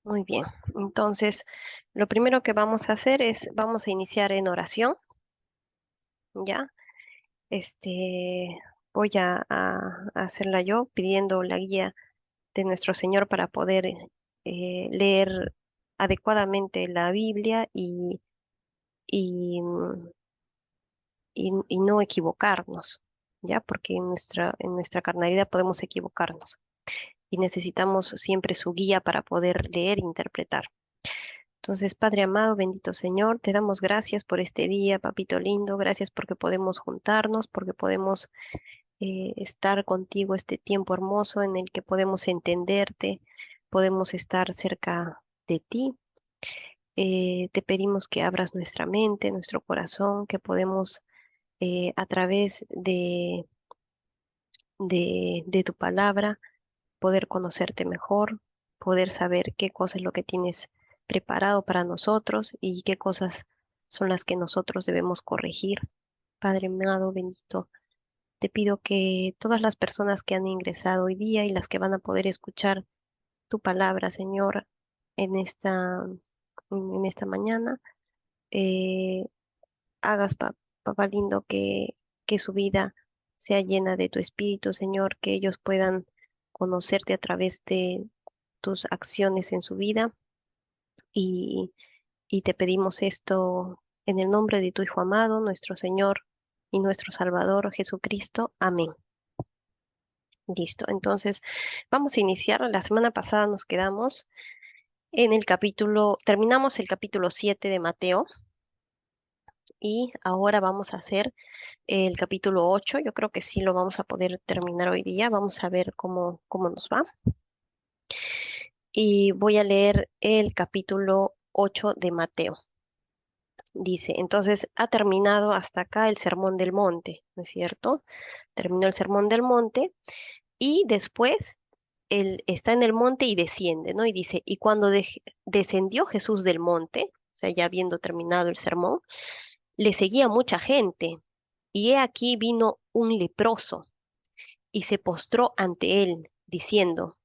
Muy bien. Entonces, lo primero que vamos a hacer es, vamos a iniciar en oración, ¿ya? Este, voy a hacerla yo pidiendo la guía de nuestro Señor para poder leer adecuadamente la Biblia y, mm, y no equivocarnos, ¿ya? Porque en nuestra carnalidad podemos equivocarnos y necesitamos siempre su guía para poder leer e interpretar. Entonces, Padre amado, bendito Señor, te damos gracias por este día, papito lindo, gracias porque podemos juntarnos, porque podemos estar contigo este tiempo hermoso en el que podemos entenderte, podemos estar cerca de ti. Te pedimos que abras nuestra mente, nuestro corazón, que podemos a través de tu palabra poder conocerte mejor, poder saber qué cosa es lo que tienes preparado para nosotros y qué cosas son las que nosotros debemos corregir. Padre amado, bendito, te pido que todas las personas que han ingresado hoy día y las que van a poder escuchar tu palabra, Señor, en esta mañana, eh, hagas, papá lindo, que su vida sea llena de tu espíritu, Señor, que ellos puedan conocerte a través de tus acciones en su vida y, y te pedimos esto en el nombre de tu Hijo amado, nuestro Señor y nuestro Salvador Jesucristo. Amén. Listo. Entonces, vamos a iniciar. La semana pasada nos quedamos en el capítulo, terminamos el capítulo 7 de Mateo y ahora vamos a hacer el capítulo 8. Yo creo que sí lo vamos a poder terminar hoy día. Vamos a ver cómo nos va. Y voy a leer el capítulo 8 de Mateo. Dice, entonces ha terminado hasta acá el Sermón del Monte, ¿no es cierto? Terminó el Sermón del Monte y después él está en el monte y desciende, ¿no? Y dice, y cuando descendió Jesús del monte, o sea, ya habiendo terminado el sermón, le seguía mucha gente. Y he aquí vino un leproso y se postró ante él, diciendo,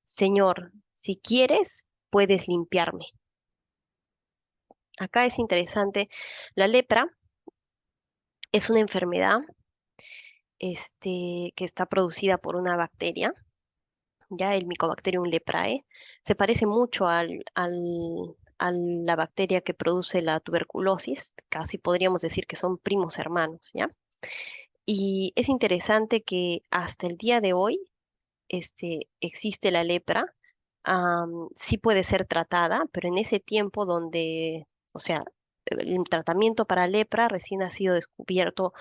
Señor, si quieres, puedes limpiarme. Acá es interesante, la lepra es una enfermedad que está producida por una bacteria, ya el Mycobacterium leprae, se parece mucho a la bacteria que produce la tuberculosis, casi podríamos decir que son primos hermanos, ¿ya? Y es interesante que hasta el día de hoy existe la lepra, sí puede ser tratada, pero en ese tiempo donde, o sea, el tratamiento para lepra recién ha sido descubierto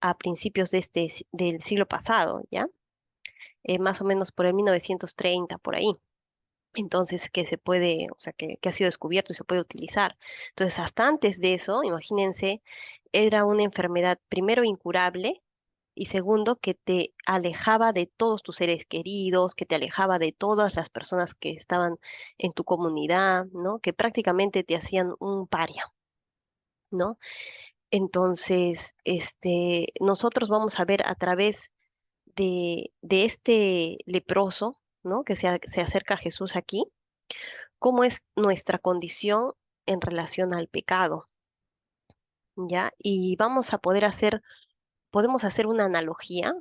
a principios del siglo pasado, ¿ya? Más o menos por el 1930, por ahí. Entonces, que se puede, o sea, que ha sido descubierto y se puede utilizar. Entonces, hasta antes de eso, imagínense, era una enfermedad primero incurable y segundo, que te alejaba de todos tus seres queridos, que te alejaba de todas las personas que estaban en tu comunidad, ¿no? Que prácticamente te hacían un paria, ¿no? Entonces, nosotros vamos a ver a través de este leproso, ¿no? Que se acerca a Jesús aquí, cómo es nuestra condición en relación al pecado, ¿ya? Y podemos hacer una analogía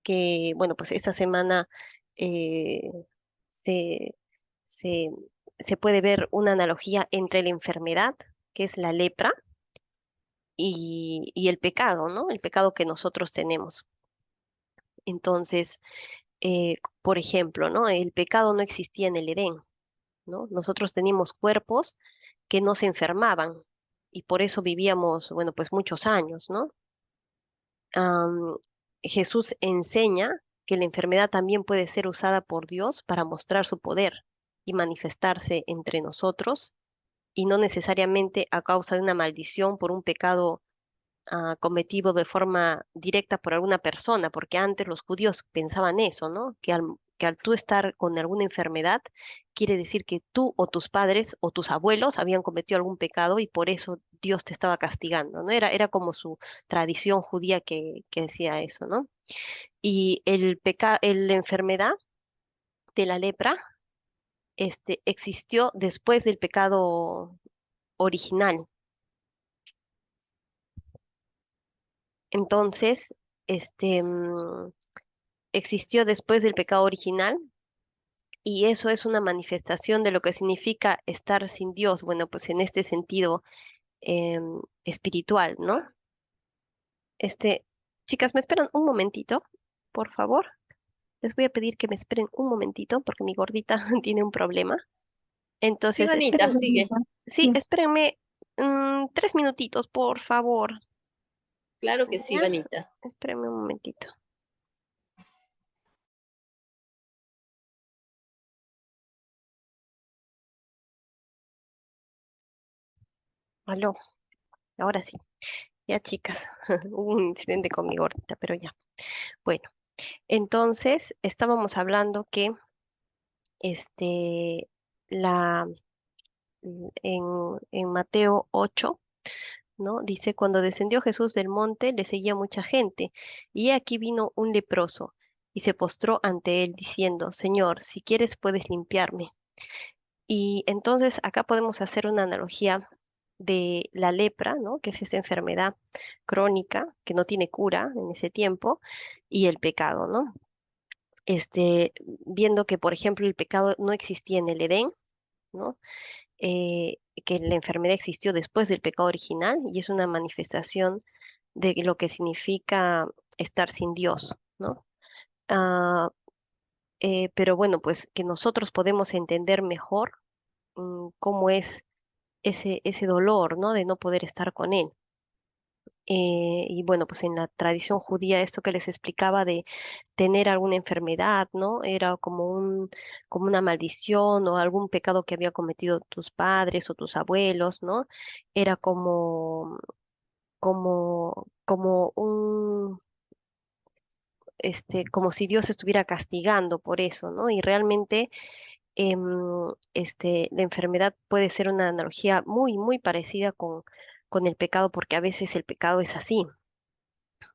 que, bueno, pues esta semana eh, se, se, se puede ver una analogía entre la enfermedad, que es la lepra, y el pecado, ¿no? El pecado que nosotros tenemos. Entonces, por ejemplo, ¿no? El pecado no existía en el Edén, ¿no? Nosotros teníamos cuerpos que no se enfermaban y por eso vivíamos, bueno, pues muchos años, ¿no? Am, Jesús enseña que la enfermedad también puede ser usada por Dios para mostrar su poder y manifestarse entre nosotros y no necesariamente a causa de una maldición por un pecado cometido de forma directa por alguna persona, porque antes los judíos pensaban eso, ¿no? Que al tú estar con alguna enfermedad, quiere decir que tú o tus padres o tus abuelos habían cometido algún pecado y por eso Dios te estaba castigando, ¿no? Era como su tradición judía que decía eso, ¿no? Y la enfermedad de la lepra existió después del pecado original. Entonces, este, mm, existió después del pecado original y eso es una manifestación de lo que significa estar sin Dios. Bueno, pues en este sentido espiritual, ¿no? Este, chicas, ¿me esperan un momentito, por favor? Les voy a pedir que me esperen un momentito porque mi gordita tiene un problema. Sí, Entonces, Vanita, sigue. sí, espérenme 3 minutitos, por favor. Claro que sí, ¿Ya? Vanita. Espérenme un momentito. Aló, ahora sí. Ya, chicas, hubo un incidente con mi gordita, pero ya. Bueno, entonces estábamos hablando que este, la, en, en Mateo 8, ¿no? Dice, cuando descendió Jesús del monte, le seguía mucha gente, y aquí vino un leproso, y se postró ante él, diciendo, Señor, si quieres puedes limpiarme. Y entonces acá podemos hacer una analogía de la lepra, ¿no? Que es esta enfermedad crónica que no tiene cura en ese tiempo, y el pecado, ¿no? Viendo que, por ejemplo, el pecado no existía en el Edén, ¿no? Que la enfermedad existió después del pecado original y es una manifestación de lo que significa estar sin Dios, ¿no? Ah, pero bueno, pues que nosotros podemos entender mejor cómo es ese dolor, ¿no? De no poder estar con Él. Y bueno, pues en la tradición judía, esto que les explicaba de tener alguna enfermedad, ¿no? Era como una maldición o algún pecado que había cometido tus padres o tus abuelos, ¿no? Era como como si Dios estuviera castigando por eso, ¿no? Y realmente em, la enfermedad puede ser una analogía muy, muy parecida con el pecado, porque a veces el pecado es así,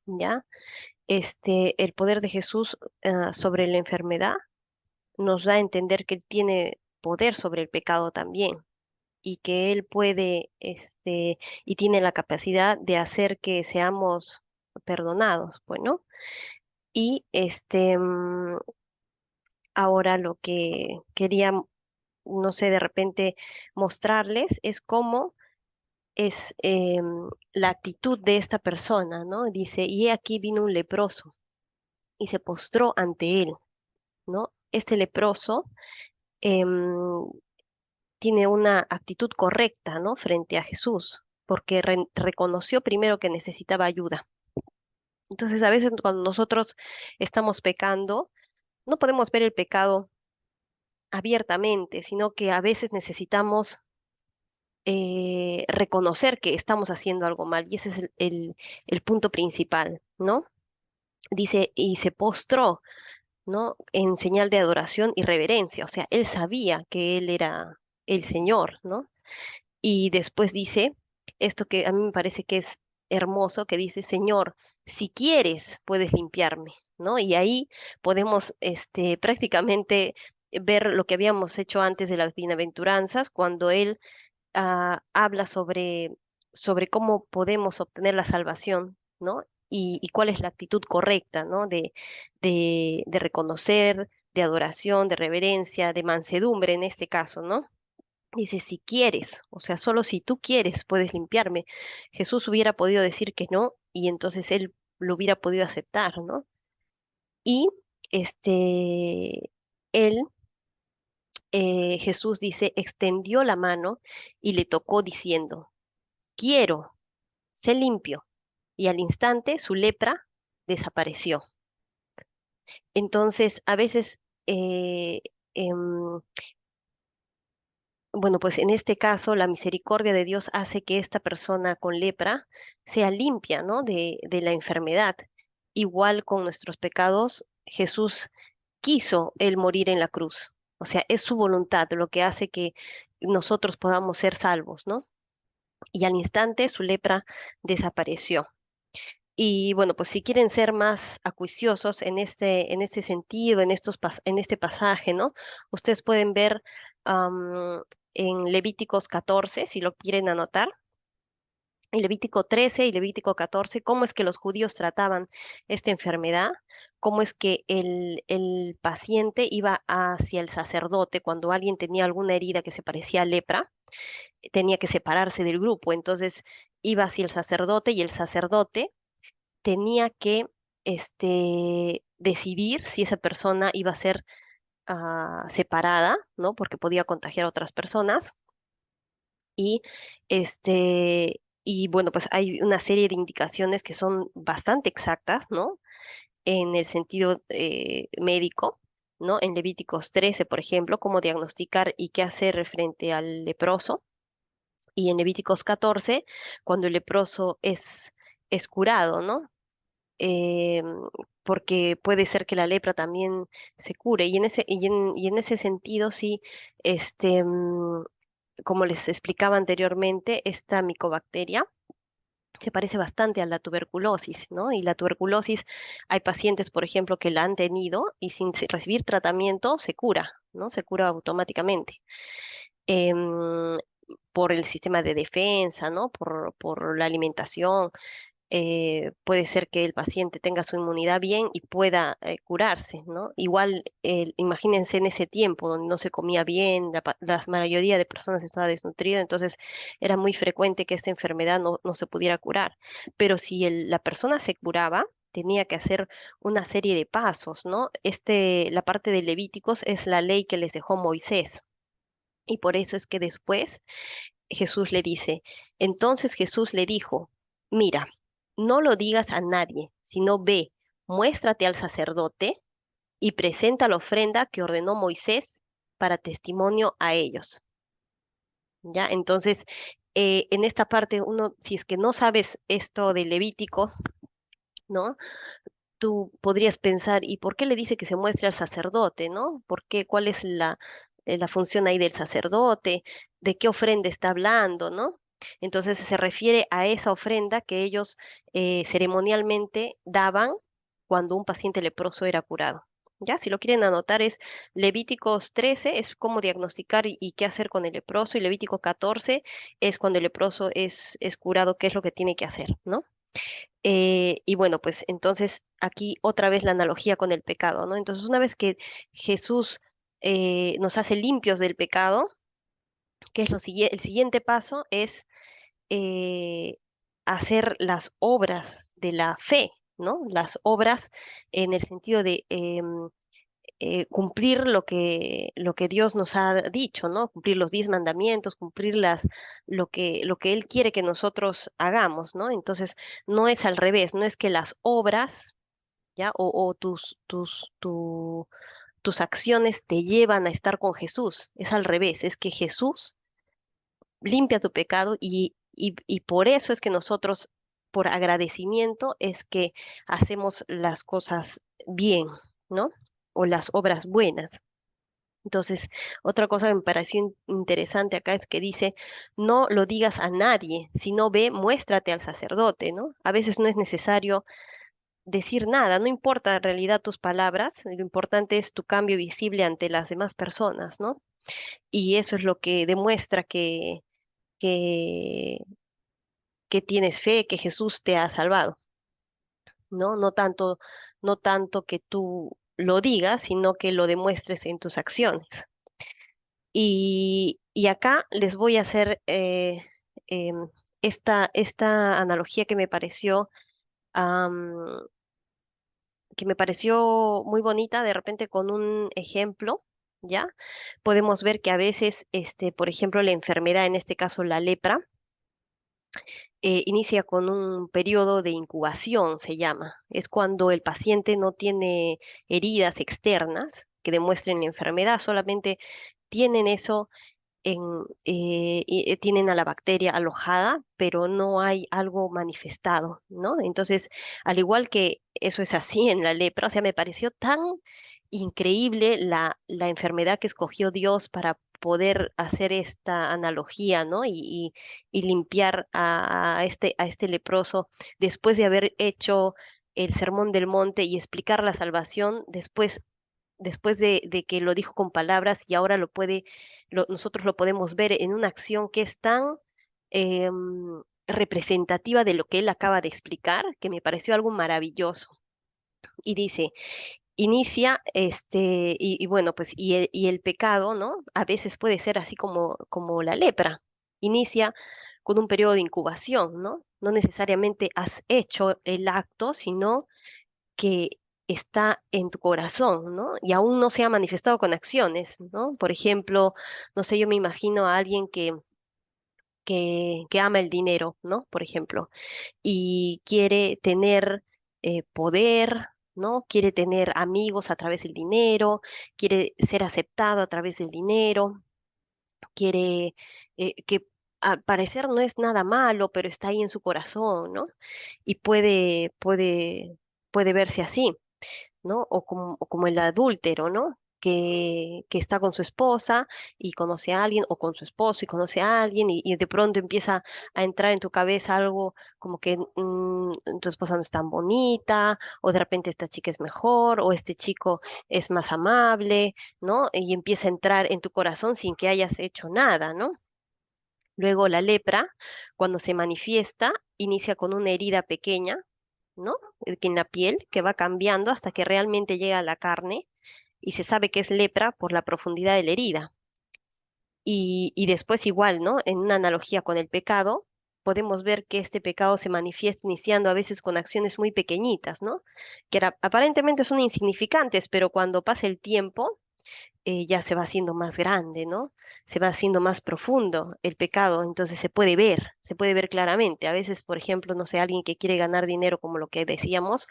¿ya? El poder de Jesús sobre la enfermedad nos da a entender que Él tiene poder sobre el pecado también y que Él puede, y tiene la capacidad de hacer que seamos perdonados, bueno. Y ahora lo que quería, no sé, de repente mostrarles es cómo es la actitud de esta persona, ¿no? Dice, y he aquí vino un leproso y se postró ante él, ¿no? Este leproso em, tiene una actitud correcta, ¿no? Frente a Jesús, porque reconoció primero que necesitaba ayuda. Entonces, a veces cuando nosotros estamos pecando, no podemos ver el pecado abiertamente, sino que a veces necesitamos reconocer que estamos haciendo algo mal, y ese es el punto principal, ¿no? Dice, y se postró, ¿no? En señal de adoración y reverencia, o sea, él sabía que él era el Señor, ¿no? Y después dice, esto que a mí me parece que es hermoso, que dice, Señor, si quieres, puedes limpiarme, ¿no? Y ahí podemos, prácticamente ver lo que habíamos hecho antes de las bienaventuranzas, cuando él habla sobre cómo podemos obtener la salvación, ¿no? Y cuál es la actitud correcta, ¿no? De reconocer, de adoración, de reverencia, de mansedumbre en este caso, ¿no? Dice, si quieres, o sea, solo si tú quieres puedes limpiarme. Jesús hubiera podido decir que no y entonces él lo hubiera podido aceptar, ¿no? Y él, Jesús dice, extendió la mano y le tocó diciendo, quiero, sé limpio. Y al instante su lepra desapareció. Entonces, a veces, em, bueno, pues en este caso, la misericordia de Dios hace que esta persona con lepra sea limpia, ¿no? De la enfermedad. Igual con nuestros pecados, Jesús quiso él morir en la cruz. O sea, es su voluntad lo que hace que nosotros podamos ser salvos, ¿no? Y al instante su lepra desapareció. Y bueno, pues si quieren ser más acuiciosos en este sentido, en este pasaje, ¿no? Ustedes pueden ver en Levíticos 14, si lo quieren anotar, en Levítico 13 y Levítico 14, cómo es que los judíos trataban esta enfermedad, cómo es que el paciente iba hacia el sacerdote cuando alguien tenía alguna herida que se parecía a lepra, tenía que separarse del grupo, entonces iba hacia el sacerdote y el sacerdote tenía que decidir si esa persona iba a ser separada, ¿no? Porque podía contagiar a otras personas. Y, y bueno, pues hay una serie de indicaciones que son bastante exactas, ¿no? En el sentido médico, ¿no? En Levíticos 13, por ejemplo, cómo diagnosticar y qué hacer frente al leproso. Y en Levíticos 14, cuando el leproso es curado, ¿no? eh, Porque puede ser que la lepra también se cure. Y en ese sentido, sí, como les explicaba anteriormente, esta micobacteria se parece bastante a la tuberculosis, ¿no? Y la tuberculosis, hay pacientes, por ejemplo, que la han tenido y sin recibir tratamiento se cura, ¿no? Se cura automáticamente. Em, por el sistema de defensa, ¿no? Por la alimentación, puede ser que el paciente tenga su inmunidad bien y pueda curarse, ¿no? Igual, imagínense en ese tiempo donde no se comía bien, la mayoría de personas estaba desnutrida, entonces era muy frecuente que esta enfermedad no se pudiera curar. Pero si la persona se curaba, tenía que hacer una serie de pasos, ¿no? La parte de Levíticos es la ley que les dejó Moisés. Y por eso es que después Jesús le dice, entonces Jesús le dijo, mira, no lo digas a nadie, sino ve, muéstrate al sacerdote y presenta la ofrenda que ordenó Moisés para testimonio a ellos. ¿Ya? Entonces, en esta parte, uno, si es que no sabes esto de Levítico, ¿no? Tú podrías pensar, ¿y por qué le dice que se muestre al sacerdote, ¿no? ¿Por qué? ¿Cuál es la función ahí del sacerdote? ¿De qué ofrenda está hablando, ¿no? Entonces se refiere a esa ofrenda que ellos ceremonialmente daban cuando un paciente leproso era curado. Ya, si lo quieren anotar, es Levíticos 13, es cómo diagnosticar y qué hacer con el leproso, y Levítico 14 es cuando el leproso es curado, qué es lo que tiene que hacer, ¿no? Y bueno, pues entonces aquí otra vez la analogía con el pecado, ¿no? Entonces, una vez que Jesús nos hace limpios del pecado, que es el siguiente paso es eh, hacer las obras de la fe, ¿no? Las obras en el sentido de cumplir lo que Dios nos ha dicho, ¿no? Cumplir los 10 mandamientos, cumplir lo que Él quiere que nosotros hagamos, ¿no? Entonces, no es al revés, no es que las obras, ¿ya? O tus acciones te llevan a estar con Jesús, es al revés, es que Jesús limpia tu pecado y por eso es que nosotros, por agradecimiento, es que hacemos las cosas bien, ¿no? O las obras buenas. Entonces, otra cosa que me pareció interesante acá es que dice, no lo digas a nadie, sino ve, muéstrate al sacerdote, ¿no? A veces no es necesario decir nada, no importa en realidad tus palabras, lo importante es tu cambio visible ante las demás personas, ¿no? Y eso es lo que demuestra que, que tienes fe, que Jesús te ha salvado, ¿no? No tanto que tú lo digas, sino que lo demuestres en tus acciones. Y acá les voy a hacer em, esta analogía am, que me pareció muy bonita, de repente con un ejemplo, ¿ya? Podemos ver que a veces, por ejemplo, la enfermedad, en este caso la lepra, inicia con un periodo de incubación, se llama. Es cuando el paciente no tiene heridas externas que demuestren la enfermedad, solamente tienen eso tienen a la bacteria alojada, pero no hay algo manifestado, ¿no? Entonces, al igual que eso es así en la lepra, o sea, me pareció tan increíble la enfermedad que escogió Dios para poder hacer esta analogía, ¿no? Y limpiar a este leproso después de haber hecho el Sermón del Monte y explicar la salvación, después de que lo dijo con palabras y ahora nosotros lo podemos ver en una acción que es tan representativa de lo que él acaba de explicar, que me pareció algo maravilloso. Y dice, inicia, y bueno, pues, y el pecado, ¿no? A veces puede ser así como la lepra. Inicia con un periodo de incubación, ¿no? No necesariamente has hecho el acto, sino que está en tu corazón, ¿no? Y aún no se ha manifestado con acciones, ¿no? Por ejemplo, no sé, yo me imagino a alguien que ama el dinero, ¿no? Por ejemplo, y quiere tener poder, ¿no? Quiere tener amigos a través del dinero, quiere ser aceptado a través del dinero, quiere que al parecer no es nada malo, pero está ahí en su corazón, ¿no? Y puede verse así. ¿No? O como el adúltero, ¿no? Que está con su esposa y conoce a alguien, o con su esposo y conoce a alguien, y de pronto empieza a entrar en tu cabeza algo como que tu esposa no es tan bonita, o de repente esta chica es mejor, o este chico es más amable, ¿no? Y empieza a entrar en tu corazón sin que hayas hecho nada, ¿no? Luego la lepra, cuando se manifiesta, inicia con una herida pequeña, ¿no? Que en la piel, que va cambiando hasta que realmente llega a la carne y se sabe que es lepra por la profundidad de la herida. Y después igual, ¿no? En una analogía con el pecado, podemos ver que este pecado se manifiesta iniciando a veces con acciones muy pequeñitas, ¿no? Aparentemente son insignificantes, pero cuando pasa el tiempo, ya se va haciendo más grande, ¿no? Se va haciendo más profundo el pecado, entonces se puede ver claramente. A veces, por ejemplo, no sé, alguien que quiere ganar dinero, como lo que decíamos,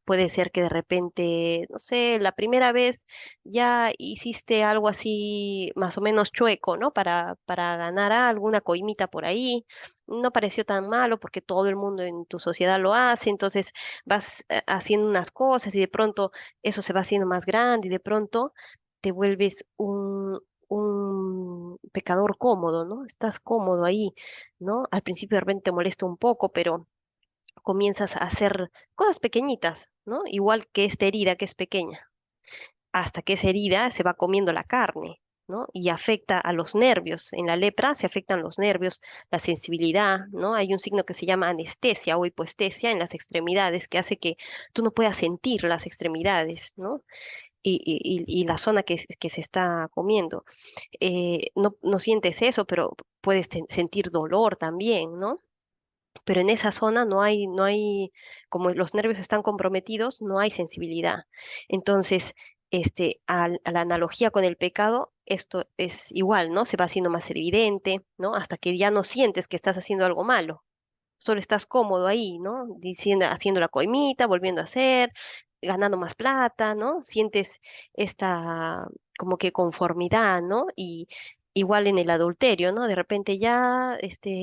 puede ser que de repente, no sé, la primera vez ya hiciste algo así más o menos chueco, ¿no? Para ganar algo, una coimita por ahí. No pareció tan malo porque todo el mundo en tu sociedad lo hace, entonces vas haciendo unas cosas y de pronto eso se va haciendo más grande y de pronto te vuelves un pecador cómodo, ¿no? Estás cómodo ahí, ¿no? Al principio de repente te molesta un poco, pero comienzas a hacer cosas pequeñitas, ¿no? Igual que esta herida que es pequeña, hasta que esa herida se va comiendo la carne, ¿no? Y afecta a los nervios. En la lepra se afectan los nervios, la sensibilidad, ¿no? Hay un signo que se llama anestesia o hipoestesia en las extremidades que hace que tú no puedas sentir las extremidades, ¿no? Y la zona que se está comiendo. No sientes eso, pero puedes sentir dolor también, ¿no? Pero en esa zona como los nervios están comprometidos, no hay sensibilidad. Entonces, a la analogía con el pecado, esto es igual, ¿no? Se va haciendo más evidente, ¿no? Hasta que ya no sientes que estás haciendo algo malo. Solo estás cómodo ahí, ¿no? Diciendo, haciendo la coimita, volviendo a hacer, ganando más plata, ¿no? Sientes esta como que conformidad, ¿no? Y igual en el adulterio, ¿no? De repente ya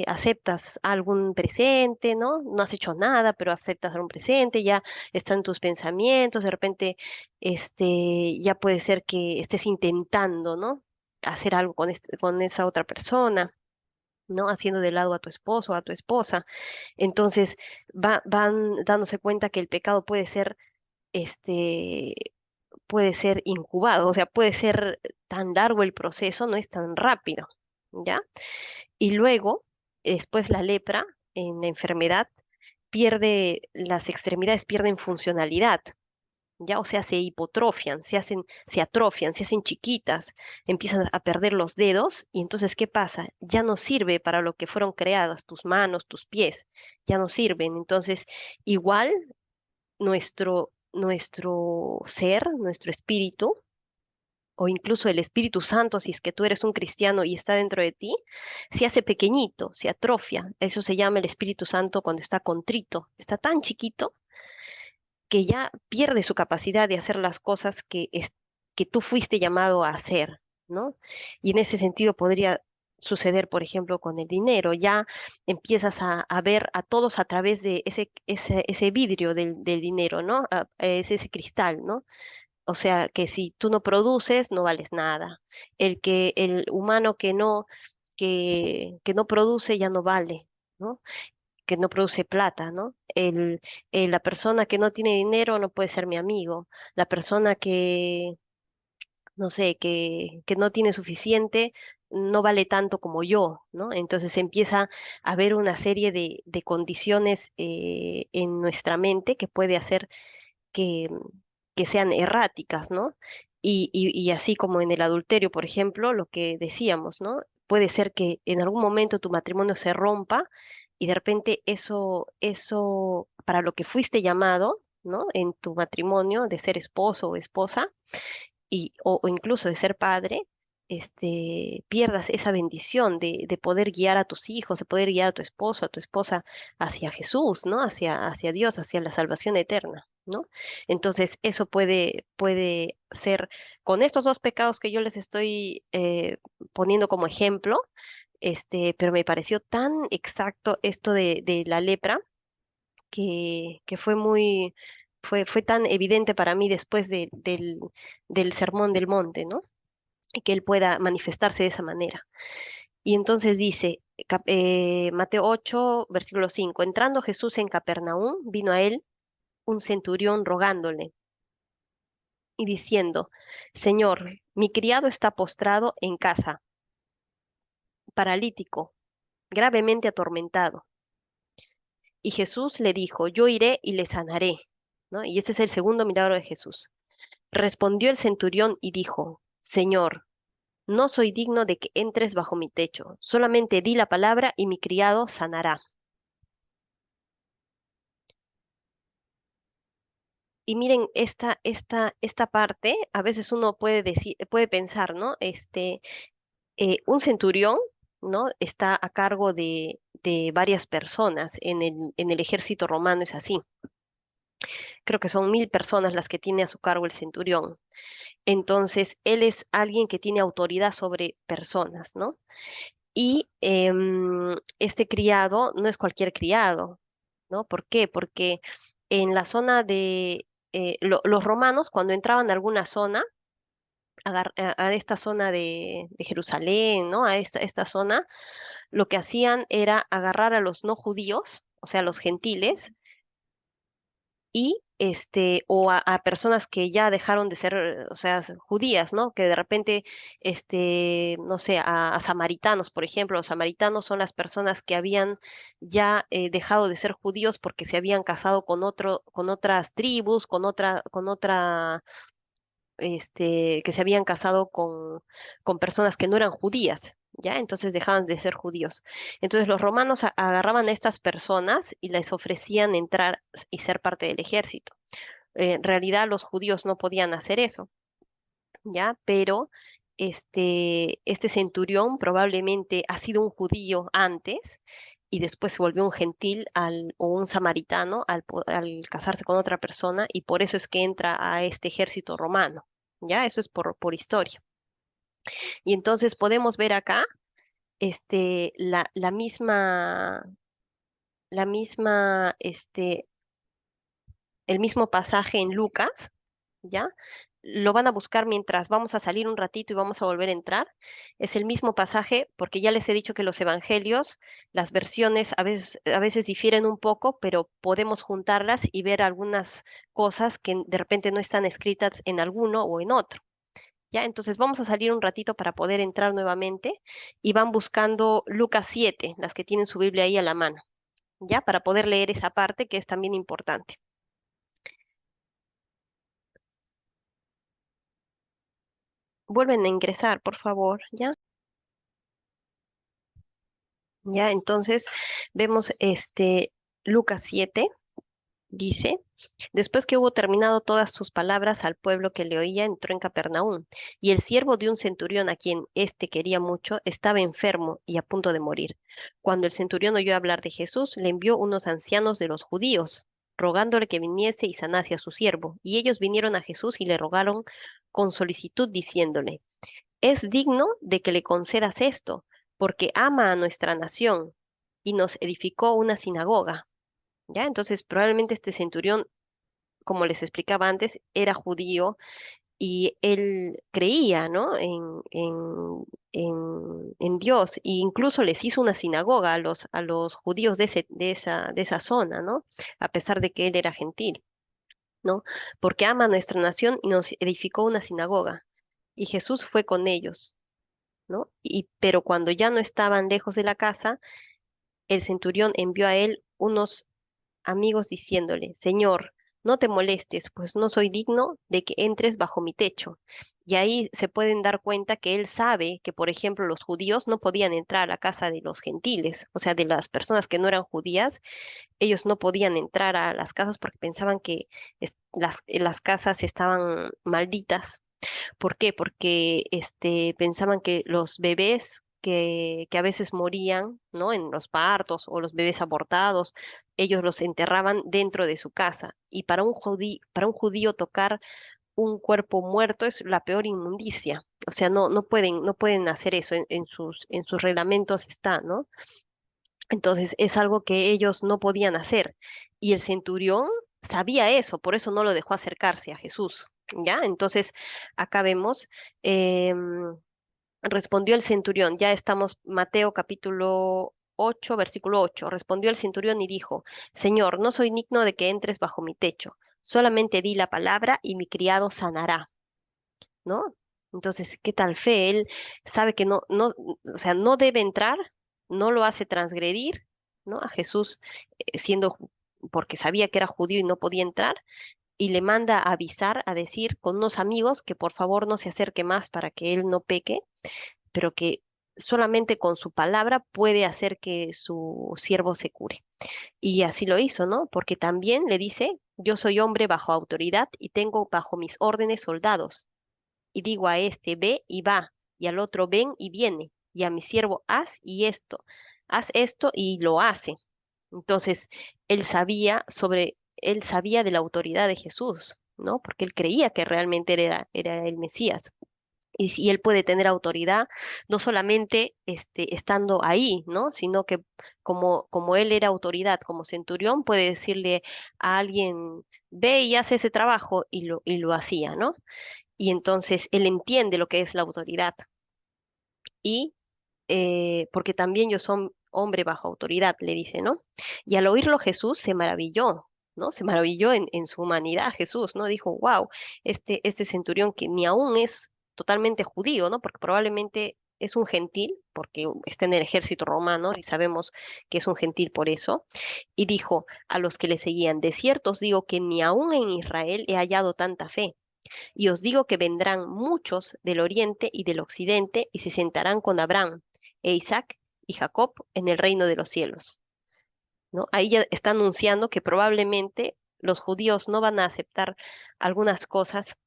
aceptas algún presente, ¿no? No has hecho nada, pero aceptas algún presente, ya están tus pensamientos, de repente ya puede ser que estés intentando, ¿no? Hacer algo con esa otra persona. ¿No? Haciendo de lado a tu esposo o a tu esposa. Entonces van dándose cuenta que el pecado este, puede ser incubado, o sea, puede ser tan largo el proceso, no es tan rápido, ¿ya? Y luego, después la lepra en la enfermedad las extremidades pierden funcionalidad, ¿ya? O sea, se hipotrofian, se atrofian, se hacen chiquitas, empiezan a perder los dedos y entonces, ¿qué pasa? Ya no sirve para lo que fueron creadas, tus manos, tus pies, ya no sirven. Entonces, igual nuestro ser, nuestro espíritu, o incluso el Espíritu Santo, si es que tú eres un cristiano y está dentro de ti, se hace pequeñito, se atrofia. Eso se llama el Espíritu Santo cuando está contrito, está tan chiquito que ya pierde su capacidad de hacer las cosas que tú fuiste llamado a hacer, ¿no? Y en ese sentido podría suceder, por ejemplo, con el dinero. Ya empiezas a ver a todos a través de ese vidrio del dinero, ¿no? Es ese cristal, ¿no? O sea, que si tú no produces, no vales nada. El humano que no produce ya no vale, ¿no? Que no produce plata, ¿no? La persona que no tiene dinero no puede ser mi amigo. La persona que, no sé, que no tiene suficiente no vale tanto como yo, ¿no? Entonces empieza a haber una serie de condiciones en nuestra mente que puede hacer que, que sean erráticas, ¿no? Y así como en el adulterio, por ejemplo, lo que decíamos, ¿no? Puede ser que en algún momento tu matrimonio se rompa y de repente eso para lo que fuiste llamado, ¿no? En tu matrimonio de ser esposo o esposa o incluso de ser padre, pierdas esa bendición de poder guiar a tus hijos, de poder guiar a tu esposo, a tu esposa hacia Jesús, ¿no? Hacia Dios, hacia la salvación eterna, ¿no? Entonces, eso puede ser, con estos dos pecados que yo les estoy poniendo como ejemplo, pero me pareció tan exacto esto de la lepra que fue tan evidente para mí después del Sermón del Monte, ¿no? Y que él pueda manifestarse de esa manera. Y entonces dice, Mateo 8, versículo 5, entrando Jesús en Capernaum, vino a él un centurión rogándole y diciendo, Señor, mi criado está postrado en casa, paralítico, gravemente atormentado. Y Jesús le dijo, yo iré y le sanaré, ¿no? Y ese es el segundo milagro de Jesús. Respondió el centurión y dijo, Señor, no soy digno de que entres bajo mi techo, solamente di la palabra y mi criado sanará. Y miren, esta parte, a veces uno puede decir, puede pensar, ¿no? Un centurión, ¿no? Está a cargo de varias personas. En el ejército romano es así. Creo que son 1000 personas las que tiene a su cargo el centurión. Entonces, él es alguien que tiene autoridad sobre personas, ¿no? Y este criado no es cualquier criado, ¿no? ¿Por qué? Porque en la zona los romanos, cuando entraban a alguna zona, a esta zona de Jerusalén, ¿no? A esta zona, lo que hacían era agarrar a los no judíos, o sea, a los gentiles, y a personas que ya dejaron de ser, o sea, judías, ¿no? Que de repente, no sé, a samaritanos, por ejemplo, los samaritanos son las personas que habían ya dejado de ser judíos porque se habían casado con otras tribus, que se habían casado con personas que no eran judías. ¿Ya? Entonces dejaban de ser judíos. Entonces los romanos agarraban a estas personas y les ofrecían entrar y ser parte del ejército. En realidad los judíos no podían hacer eso, ¿ya? Pero este centurión probablemente ha sido un judío antes y después se volvió un gentil o un samaritano al casarse con otra persona y por eso es que entra a este ejército romano, ¿ya? Eso es por historia. Y entonces podemos ver acá la misma, el mismo pasaje en Lucas, ¿ya? Lo van a buscar mientras vamos a salir un ratito y vamos a volver a entrar. Es el mismo pasaje porque ya les he dicho que los evangelios, las versiones a veces difieren un poco, pero podemos juntarlas y ver algunas cosas que de repente no están escritas en alguno o en otro. ¿Ya? Entonces vamos a salir un ratito para poder entrar nuevamente y van buscando Lucas 7, las que tienen su Biblia ahí a la mano, ¿ya? Para poder leer esa parte que es también importante. Vuelven a ingresar, por favor, ¿ya? Ya, entonces vemos Lucas 7, dice, después que hubo terminado todas sus palabras al pueblo que le oía, entró en Capernaum, y el siervo de un centurión a quien éste quería mucho estaba enfermo y a punto de morir. Cuando el centurión oyó hablar de Jesús, le envió unos ancianos de los judíos, rogándole que viniese y sanase a su siervo, y ellos vinieron a Jesús y le rogaron con solicitud, diciéndole, es digno de que le concedas esto, porque ama a nuestra nación y nos edificó una sinagoga. ¿Ya? Entonces, probablemente este centurión como les explicaba antes, era judío y él creía, ¿no? En Dios, e incluso les hizo una sinagoga a los judíos de esa zona, ¿no? A pesar de que él era gentil, ¿no? Porque ama a nuestra nación y nos edificó una sinagoga. Y Jesús fue con ellos, ¿no? Pero cuando ya no estaban lejos de la casa, el centurión envió a él unos amigos diciéndole, Señor, no te molestes, pues no soy digno de que entres bajo mi techo. Y ahí se pueden dar cuenta que él sabe que, por ejemplo, los judíos no podían entrar a la casa de los gentiles, o sea, de las personas que no eran judías, ellos no podían entrar a las casas porque pensaban que las casas estaban malditas. ¿Por qué? Porque pensaban que los bebés que a veces morían, ¿no? En los partos o los bebés abortados, ellos los enterraban dentro de su casa. Y para un judío tocar un cuerpo muerto es la peor inmundicia. O sea, no pueden hacer eso. En sus reglamentos está, ¿no? Entonces es algo que ellos no podían hacer. Y el centurión sabía eso, por eso no lo dejó acercarse a Jesús. ¿Ya? Entonces, acá vemos, em, respondió el centurión, ya estamos, Mateo capítulo 8 versículo 8. Respondió el centurión y dijo, Señor, no soy digno de que entres bajo mi techo, solamente di la palabra y mi criado sanará, ¿no? Entonces, ¿qué tal fe? Él sabe que o sea, no debe entrar, no lo hace transgredir, ¿no? A Jesús, porque sabía que era judío y no podía entrar, y le manda a avisar, a decir con unos amigos que por favor no se acerque más para que él no peque, pero que solamente con su palabra puede hacer que su siervo se cure. Y así lo hizo, ¿no? Porque también le dice, yo soy hombre bajo autoridad y tengo bajo mis órdenes soldados y digo a este, ve y va, y al otro, ven y viene, y a mi siervo, haz esto y lo hace. Entonces, él sabía de la autoridad de Jesús, ¿no? Porque él creía que realmente era el Mesías. Y si él puede tener autoridad, no solamente estando ahí, ¿no? Sino que como él era autoridad, como centurión, puede decirle a alguien, ve y haz ese trabajo, y lo hacía, ¿no? Y entonces él entiende lo que es la autoridad. Y porque también yo soy hombre bajo autoridad, le dice, ¿no? Y al oírlo Jesús se maravilló, ¿no? Se maravilló en su humanidad Jesús, ¿no? Dijo, wow, este centurión que ni aún es totalmente judío, ¿no? Porque probablemente es un gentil, porque está en el ejército romano y sabemos que es un gentil por eso. Y dijo a los que le seguían, de cierto os digo que ni aún en Israel he hallado tanta fe. Y os digo que vendrán muchos del oriente y del occidente y se sentarán con Abraham e Isaac y Jacob en el reino de los cielos, ¿no? Ahí ya está anunciando que probablemente los judíos no van a aceptar algunas cosas,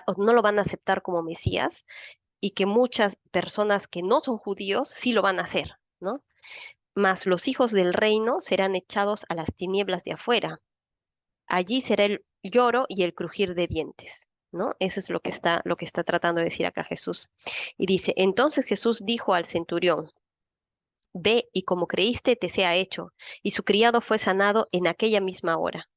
o no lo van a aceptar como Mesías y que muchas personas que no son judíos sí lo van a hacer, ¿no? Mas los hijos del reino serán echados a las tinieblas de afuera. Allí será el lloro y el crujir de dientes, ¿no? Eso es lo que está tratando de decir acá Jesús. Y dice, entonces Jesús dijo al centurión, ve y como creíste te sea hecho. Y su criado fue sanado en aquella misma hora.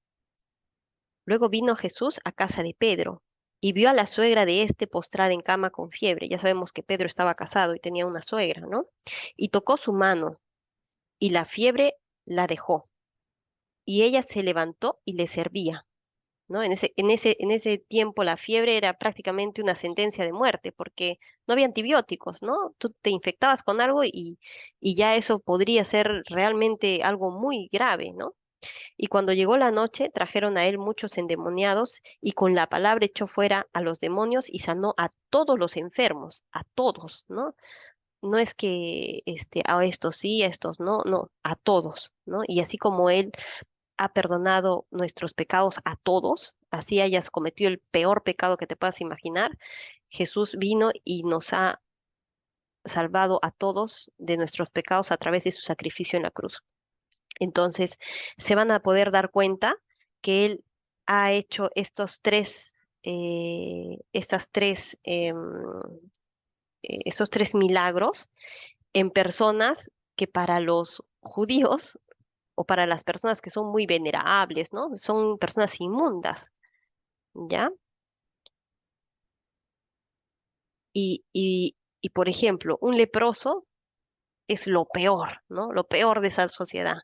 Luego vino Jesús a casa de Pedro y vio a la suegra de éste postrada en cama con fiebre. Ya sabemos que Pedro estaba casado y tenía una suegra, ¿no? Y tocó su mano y la fiebre la dejó. Y ella se levantó y le servía. ¿No? En ese tiempo la fiebre era prácticamente una sentencia de muerte porque no había antibióticos, ¿no? Tú te infectabas con algo y ya eso podría ser realmente algo muy grave, ¿no? Y cuando llegó la noche, trajeron a él muchos endemoniados y con la palabra echó fuera a los demonios y sanó a todos los enfermos, a todos, ¿no? No es que a estos sí, a estos no, no, a todos, ¿no? Y así como él ha perdonado nuestros pecados a todos, así hayas cometido el peor pecado que te puedas imaginar, Jesús vino y nos ha salvado a todos de nuestros pecados a través de su sacrificio en la cruz. Entonces, se van a poder dar cuenta que Él ha hecho estos tres milagros en personas que para los judíos o para las personas que son muy venerables, ¿no? Son personas inmundas, ¿ya? Y por ejemplo, un leproso es lo peor, ¿no? Lo peor de esa sociedad,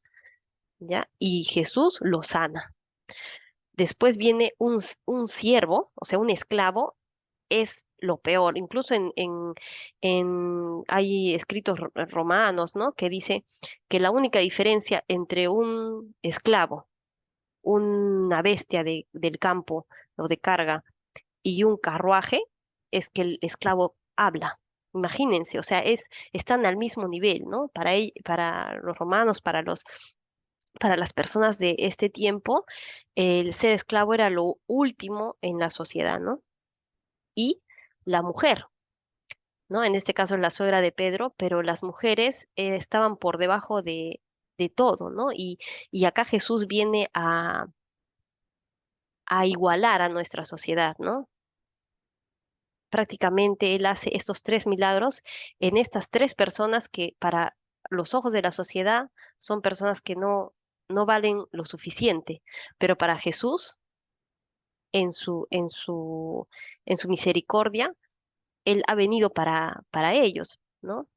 ¿ya? Y Jesús lo sana. Después viene un siervo, o sea, un esclavo, es lo peor. Incluso hay escritos romanos, ¿no? Que dice que la única diferencia entre un esclavo, una bestia del campo o de carga y un carruaje es que el esclavo habla. Imagínense, o sea, están al mismo nivel, ¿no? Para los romanos, para las personas de este tiempo, el ser esclavo era lo último en la sociedad, ¿no? Y la mujer, ¿no? En este caso la suegra de Pedro, pero las mujeres estaban por debajo de todo, ¿no? Y acá Jesús viene a igualar a nuestra sociedad, ¿no? Prácticamente él hace estos tres milagros en estas tres personas que para los ojos de la sociedad son personas que no valen lo suficiente, pero para Jesús, en su, en su, en su misericordia, él ha venido para ellos, ¿no?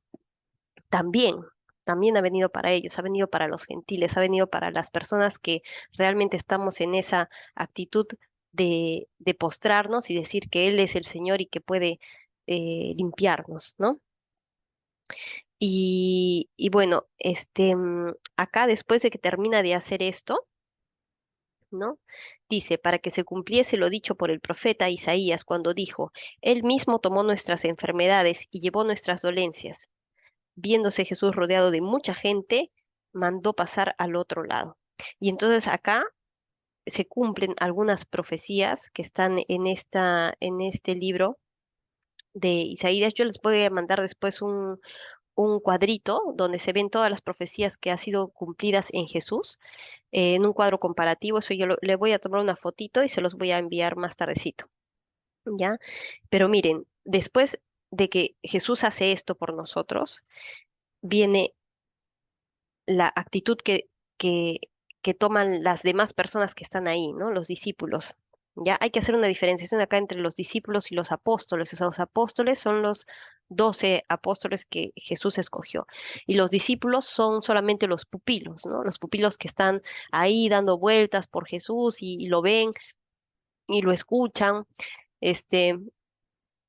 También, también ha venido para ellos, ha venido para los gentiles, ha venido para las personas que realmente estamos en esa actitud de postrarnos y decir que Él es el Señor y que puede limpiarnos, ¿no? Y bueno, acá después de que termina de hacer esto, ¿no? Dice, para que se cumpliese lo dicho por el profeta Isaías cuando dijo, Él mismo tomó nuestras enfermedades y llevó nuestras dolencias. Viéndose Jesús rodeado de mucha gente, mandó pasar al otro lado. Y entonces acá se cumplen algunas profecías que están en este libro de Isaías. Yo les voy a mandar después un cuadrito donde se ven todas las profecías que han sido cumplidas en Jesús, en un cuadro comparativo. Eso le voy a tomar una fotito y se los voy a enviar más tardecito, ¿ya? Pero miren, después de que Jesús hace esto por nosotros, viene la actitud que, que toman las demás personas que están ahí, ¿no? Los discípulos. Ya hay que hacer una diferenciación acá entre los discípulos y los apóstoles. O sea, los apóstoles son los 12 apóstoles que Jesús escogió. Y los discípulos son solamente los pupilos, ¿no? Los pupilos que están ahí dando vueltas por Jesús y lo ven y lo escuchan. Este,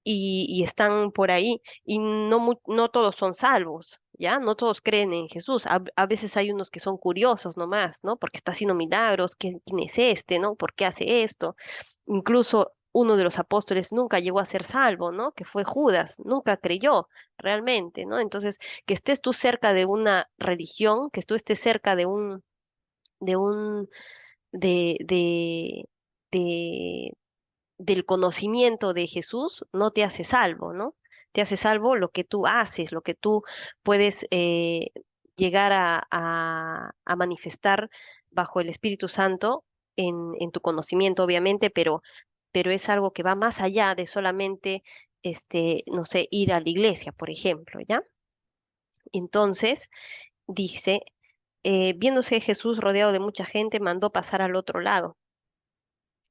y están por ahí y no todos son salvos, ¿ya? No todos creen en Jesús. A veces hay unos que son curiosos nomás, ¿no? Porque está haciendo milagros, ¿quién es este, ¿no? ¿Por qué hace esto? Incluso uno de los apóstoles nunca llegó a ser salvo, ¿no? Que fue Judas, nunca creyó realmente, ¿no? Entonces, que estés tú cerca de una religión, que tú estés cerca de un, de, del conocimiento de Jesús no te hace salvo, ¿no? Te hace salvo lo que tú haces, lo que tú puedes llegar a manifestar bajo el Espíritu Santo en tu conocimiento, obviamente, pero es algo que va más allá de solamente, no sé, ir a la iglesia, por ejemplo, ¿ya? Entonces, dice, viéndose Jesús rodeado de mucha gente, mandó pasar al otro lado.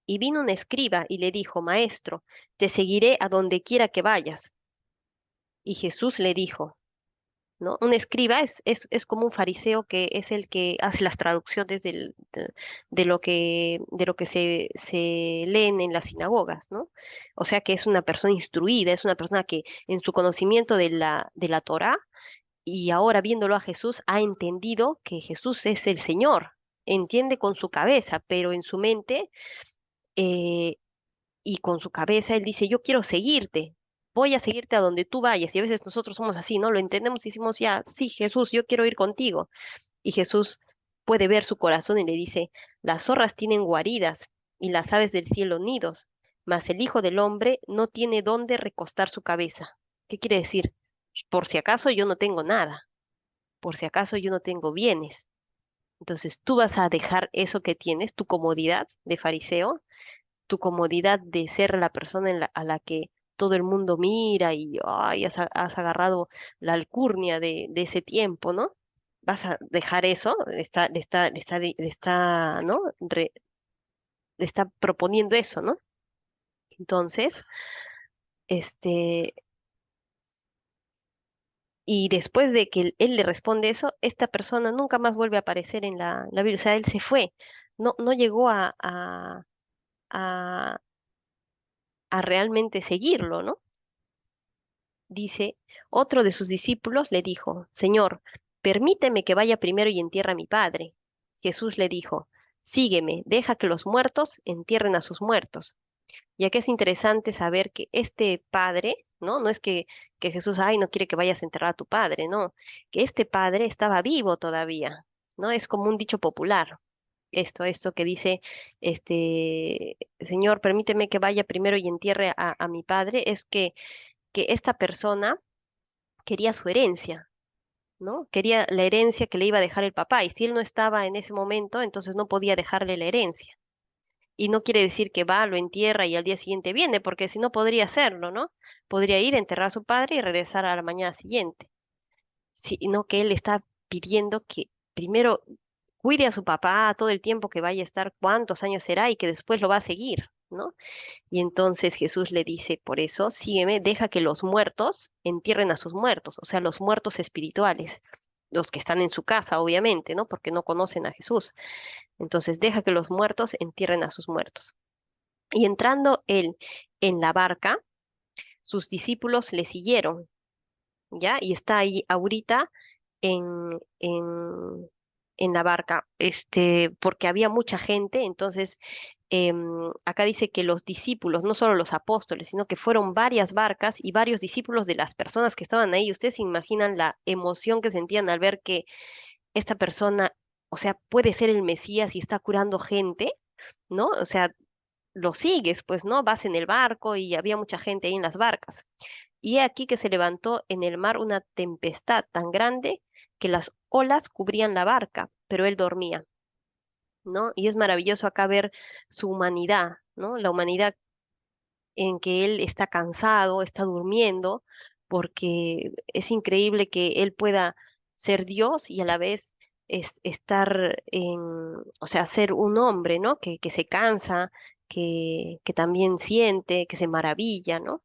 Y vino un escriba y le dijo, Maestro, te seguiré a donde quiera que vayas. Y Jesús le dijo, ¿no? Un escriba es como un fariseo que es el que hace las traducciones de lo que se leen en las sinagogas, ¿no? O sea que es una persona instruida, es una persona que en su conocimiento de la Torá y ahora viéndolo a Jesús ha entendido que Jesús es el Señor. Entiende con su cabeza, pero en su mente eh, y con su cabeza él dice, yo quiero seguirte, voy a seguirte a donde tú vayas. Y a veces nosotros somos así, ¿no? Lo entendemos y decimos, ya, sí, Jesús, yo quiero ir contigo. Y Jesús puede ver su corazón y le dice, las zorras tienen guaridas y las aves del cielo nidos, mas el Hijo del Hombre no tiene dónde recostar su cabeza. ¿Qué quiere decir? Por si acaso yo no tengo nada, por si acaso yo no tengo bienes. Entonces tú vas a dejar eso que tienes, tu comodidad de fariseo, tu comodidad de ser la persona a la que todo el mundo mira y ay, has agarrado la alcurnia de ese tiempo, ¿no? vas a dejar eso, ¿no? Le está proponiendo eso, ¿no? Entonces, este, y después de que él le responde eso, esta persona nunca más vuelve a aparecer en la Biblia. O sea, él se fue. No llegó a, a realmente seguirlo, ¿no? Dice, otro de sus discípulos le dijo, Señor, permíteme que vaya primero y entierre a mi padre. Jesús le dijo, sígueme, deja que los muertos entierren a sus muertos. Ya que es interesante saber que este padre, ¿no? No es que Jesús, ay, no quiere que vayas a enterrar a tu padre, no, que este padre estaba vivo todavía, ¿no? Es como un dicho popular. Esto que dice, Señor, permíteme que vaya primero y entierre a mi padre, es que esta persona quería su herencia, ¿no? Quería la herencia que le iba a dejar el papá, y si él no estaba en ese momento, entonces no podía dejarle la herencia. Y no quiere decir que va, lo entierra y al día siguiente viene, porque si no podría hacerlo, ¿no? Podría ir, enterrar a su padre y regresar a la mañana siguiente. Sino que él está pidiendo que primero cuide a su papá todo el tiempo que vaya a estar, cuántos años será y que después lo va a seguir, ¿no? Y entonces Jesús le dice, por eso, sígueme, deja que los muertos entierren a sus muertos, o sea, los muertos espirituales, los que están en su casa, obviamente, ¿no? Porque no conocen a Jesús. Entonces, deja que los muertos entierren a sus muertos. Y entrando él en la barca, sus discípulos le siguieron, ¿ya? Y está ahí ahorita en, en, en la barca, porque había mucha gente, entonces acá dice que los discípulos, no solo los apóstoles, sino que fueron varias barcas y varios discípulos de las personas que estaban ahí. Ustedes se imaginan la emoción que sentían al ver que esta persona, o sea, puede ser el Mesías y está curando gente, ¿no? O sea, lo sigues, pues, ¿no? Vas en el barco y había mucha gente ahí en las barcas. Y he aquí que se levantó en el mar una tempestad tan grande que las olas cubrían la barca, pero él dormía, ¿no? Y es maravilloso acá ver su humanidad, ¿no? La humanidad en que él está cansado, está durmiendo, porque es increíble que él pueda ser Dios y a la vez estar o sea, ser un hombre, ¿no? Que se cansa, que también siente, que se maravilla, ¿no?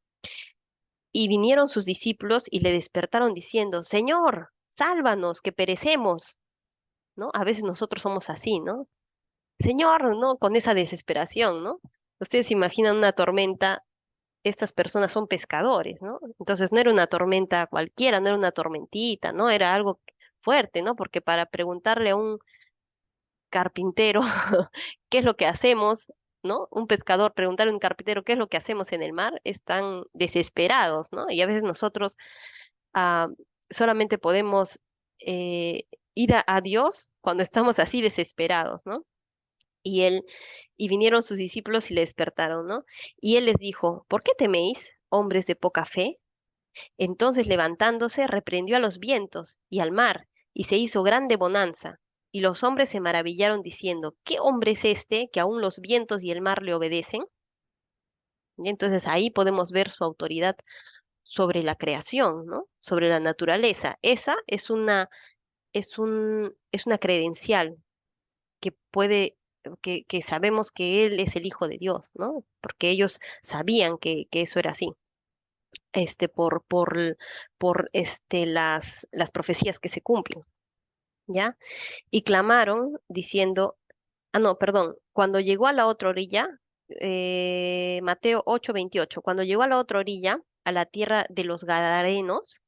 Y vinieron sus discípulos y le despertaron diciendo, Señor, sálvanos, que perecemos, ¿no? A veces nosotros somos así, ¿no? Señor, ¿no? Con esa desesperación, ¿no? Ustedes se imaginan una tormenta, estas personas son pescadores, ¿no? Entonces no era una tormenta cualquiera, no era una tormentita, ¿no? Era algo fuerte, ¿no? Porque para preguntarle a un carpintero qué es lo que hacemos, ¿no? Un pescador preguntarle a un carpintero qué es lo que hacemos en el mar, están desesperados, ¿no? Y a veces nosotros ah, solamente podemos ir a Dios cuando estamos así desesperados, ¿no? Y él, y vinieron sus discípulos y le despertaron, ¿no? Y él les dijo, ¿por qué teméis, hombres de poca fe? Entonces levantándose, reprendió a los vientos y al mar, y se hizo grande bonanza. Y los hombres se maravillaron diciendo, ¿qué hombre es este que aun los vientos y el mar le obedecen? Y entonces ahí podemos ver su autoridad sobre la creación, ¿no? Sobre la naturaleza. Esa es una credencial que puede, que sabemos que Él es el Hijo de Dios, ¿no? Porque ellos sabían que eso era así, por las profecías que se cumplen, ¿ya? Y clamaron diciendo, ah, no, perdón, cuando llegó a la otra orilla, Mateo 8:28, cuando llegó a la otra orilla, a la tierra de los Gadarenos,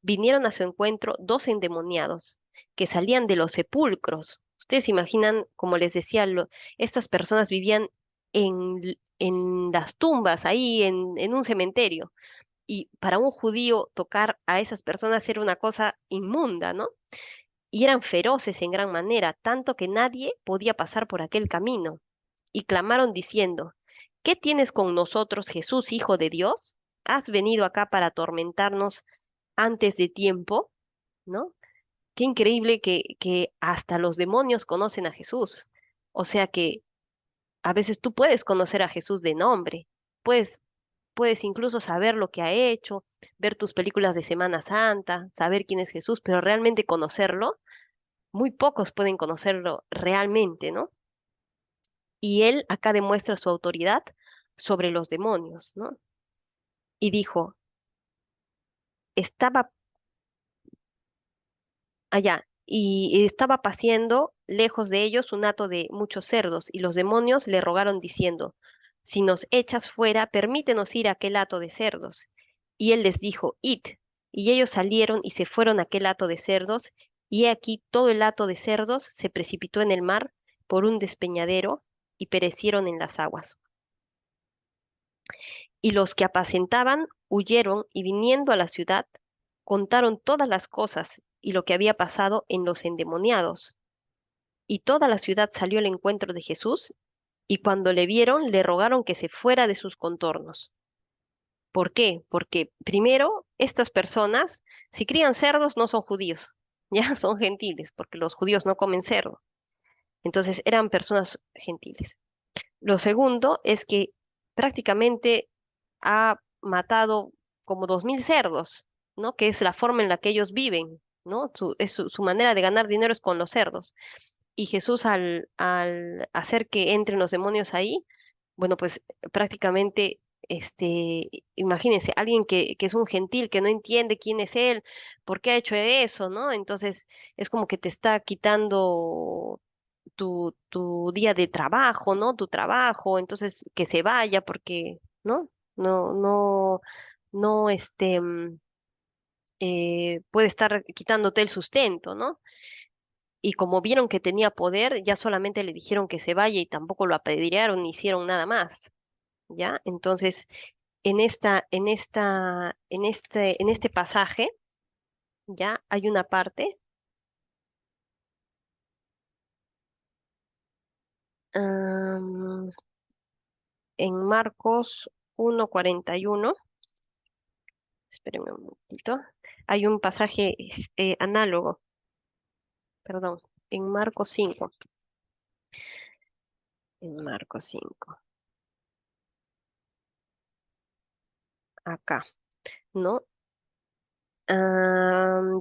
vinieron a su encuentro dos endemoniados que salían de los sepulcros. Ustedes se imaginan, como les decía, estas personas vivían en las tumbas, ahí en un cementerio. Y para un judío tocar a esas personas era una cosa inmunda, ¿no? Y eran feroces en gran manera, tanto que nadie podía pasar por aquel camino. Y clamaron diciendo, ¿qué tienes con nosotros, Jesús, Hijo de Dios? ¿Has venido acá para atormentarnos antes de tiempo? ¿No? Qué increíble que hasta los demonios conocen a Jesús. O sea que a veces tú puedes conocer a Jesús de nombre, puedes, puedes incluso saber lo que ha hecho, ver tus películas de Semana Santa, saber quién es Jesús, pero realmente conocerlo, muy pocos pueden conocerlo realmente, ¿no? Y él acá demuestra su autoridad sobre los demonios, ¿no? Y dijo, estaba allá y estaba paciendo lejos de ellos un hato de muchos cerdos, y los demonios le rogaron diciendo, si nos echas fuera, permítenos ir a aquel hato de cerdos. Y él les dijo, id. Y ellos salieron y se fueron a aquel hato de cerdos, y he aquí todo el hato de cerdos se precipitó en el mar por un despeñadero y perecieron en las aguas. Y los que apacentaban huyeron y viniendo a la ciudad, contaron todas las cosas y lo que había pasado en los endemoniados. Y toda la ciudad salió al encuentro de Jesús, y cuando le vieron, le rogaron que se fuera de sus contornos. ¿Por qué? Porque primero, estas personas, si crían cerdos, no son judíos, ya son gentiles, porque los judíos no comen cerdo. Entonces eran personas gentiles. Lo segundo es que prácticamente ha matado como 2000 cerdos, ¿no? Que es la forma en la que ellos viven, ¿no? Su manera de ganar dinero es con los cerdos. Y Jesús al hacer que entren los demonios ahí, bueno, pues prácticamente, imagínense, alguien que es un gentil, que no entiende quién es él, por qué ha hecho eso, ¿no? Entonces es como que te está quitando tu día de trabajo, ¿no? Tu trabajo, entonces que se vaya porque, ¿no? No, no, no, puede estar quitándote el sustento, ¿no? Y como vieron que tenía poder, ya solamente le dijeron que se vaya y tampoco lo apedrearon ni hicieron nada más, ¿ya? Entonces, en este pasaje, ya hay una parte, am, en Marcos 1:41. Espérenme un momentito. Hay un pasaje análogo, perdón, en Marcos 5. En Marcos 5. Acá, ¿no?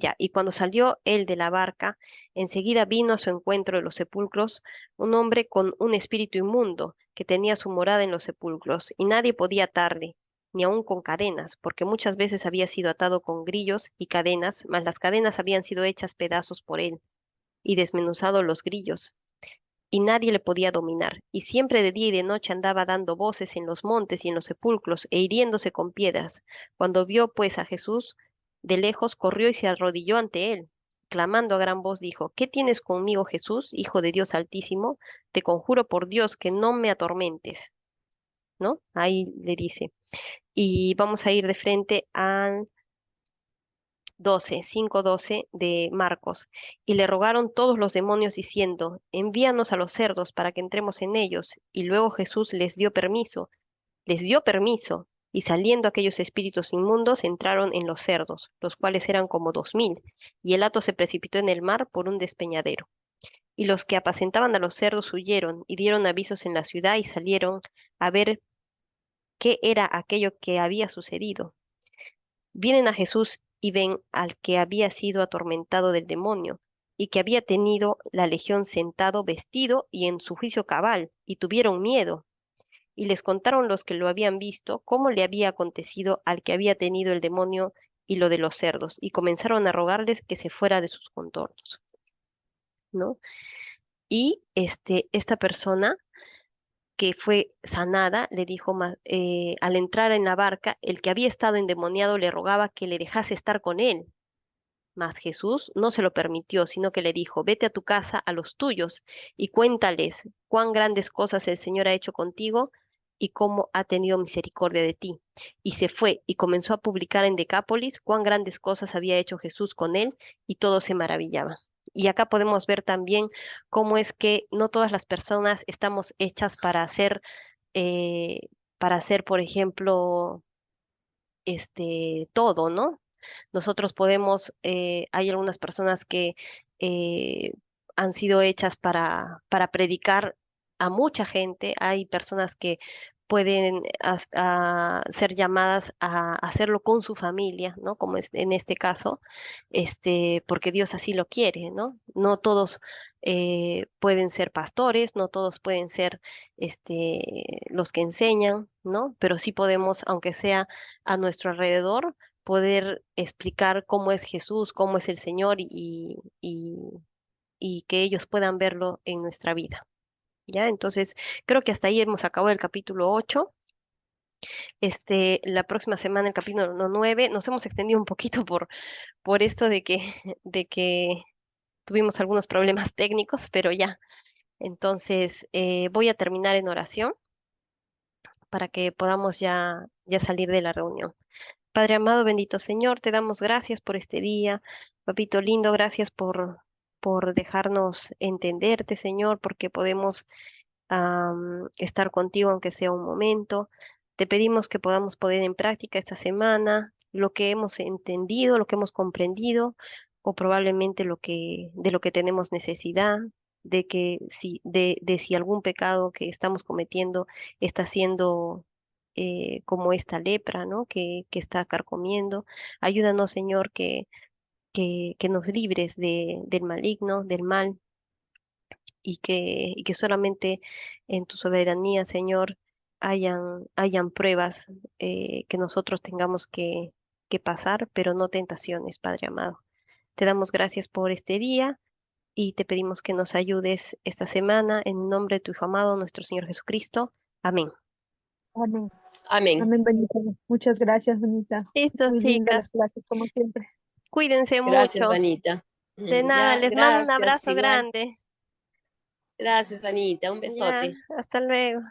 Ya, y cuando salió él de la barca, enseguida vino a su encuentro de los sepulcros un hombre con un espíritu inmundo que tenía su morada en los sepulcros, y nadie podía atarle, ni aun con cadenas, porque muchas veces había sido atado con grillos y cadenas, mas las cadenas habían sido hechas pedazos por él, y desmenuzado los grillos, y nadie le podía dominar, y siempre de día y de noche andaba dando voces en los montes y en los sepulcros, e hiriéndose con piedras. Cuando vio pues a Jesús de lejos, corrió y se arrodilló ante él. Clamando a gran voz, dijo, ¿qué tienes conmigo, Jesús, Hijo de Dios Altísimo? Te conjuro por Dios que no me atormentes, ¿no? Ahí le dice. Y vamos a ir de frente al 5:12 de Marcos. Y le rogaron todos los demonios diciendo, envíanos a los cerdos para que entremos en ellos. Y luego Jesús les dio permiso, y saliendo aquellos espíritus inmundos entraron en los cerdos, los cuales eran como 2000, y el hato se precipitó en el mar por un despeñadero. Y los que apacentaban a los cerdos huyeron y dieron avisos en la ciudad y salieron a ver qué era aquello que había sucedido. Vienen a Jesús y ven al que había sido atormentado del demonio y que había tenido la legión sentado vestido y en su juicio cabal, y tuvieron miedo. Y les contaron los que lo habían visto cómo le había acontecido al que había tenido el demonio y lo de los cerdos, y comenzaron a rogarles que se fuera de sus contornos, ¿no? Y esta persona que fue sanada le dijo, al entrar en la barca, el que había estado endemoniado le rogaba que le dejase estar con él. Mas Jesús no se lo permitió, sino que le dijo, vete a tu casa, a los tuyos, y cuéntales cuán grandes cosas el Señor ha hecho contigo y cómo ha tenido misericordia de ti. Y se fue y comenzó a publicar en Decápolis cuán grandes cosas había hecho Jesús con él, y todos se maravillaban. Y acá podemos ver también cómo es que no todas las personas estamos hechas eh, para hacer, por ejemplo, todo, ¿no? Nosotros podemos, hay algunas personas que eh, han sido hechas para predicar a mucha gente, hay personas que pueden ser llamadas a hacerlo con su familia, ¿no? Como es en este caso, porque Dios así lo quiere, ¿no? No todos pueden ser pastores, no todos pueden ser los que enseñan, ¿no? Pero sí podemos, aunque sea a nuestro alrededor, poder explicar cómo es Jesús, cómo es el Señor y que ellos puedan verlo en nuestra vida. ¿Ya? Entonces, creo que hasta ahí hemos acabado el capítulo 8. La próxima semana el capítulo 9. Nos hemos extendido un poquito por esto de que, de que tuvimos algunos problemas técnicos, pero ya. Entonces, voy a terminar en oración para que podamos ya salir de la reunión. Padre amado, bendito Señor, te damos gracias por este día. Papito lindo, gracias por dejarnos entenderte, Señor, porque podemos estar contigo aunque sea un momento. Te pedimos que podamos poner en práctica esta semana lo que hemos entendido, lo que hemos comprendido, o probablemente de lo que tenemos necesidad, de si algún pecado que estamos cometiendo está siendo como esta lepra, ¿no? Que está carcomiendo. Ayúdanos, Señor, que nos libres del maligno, del mal y que solamente en tu soberanía, Señor, hayan pruebas que nosotros tengamos que pasar, pero no tentaciones, Padre amado. Te damos gracias por este día y te pedimos que nos ayudes esta semana en nombre de tu Hijo amado, nuestro Señor Jesucristo. Amén. Amén. Amén. Amén, Vanita. Muchas gracias, Vanita. Listo, Muy linda las chicas. clases, como siempre. Cuídense Gracias, mucho. Vanita. De nada, Ya, les mando un gracias, abrazo igual. grande. Gracias, Vanita. Un Ya, besote. hasta luego.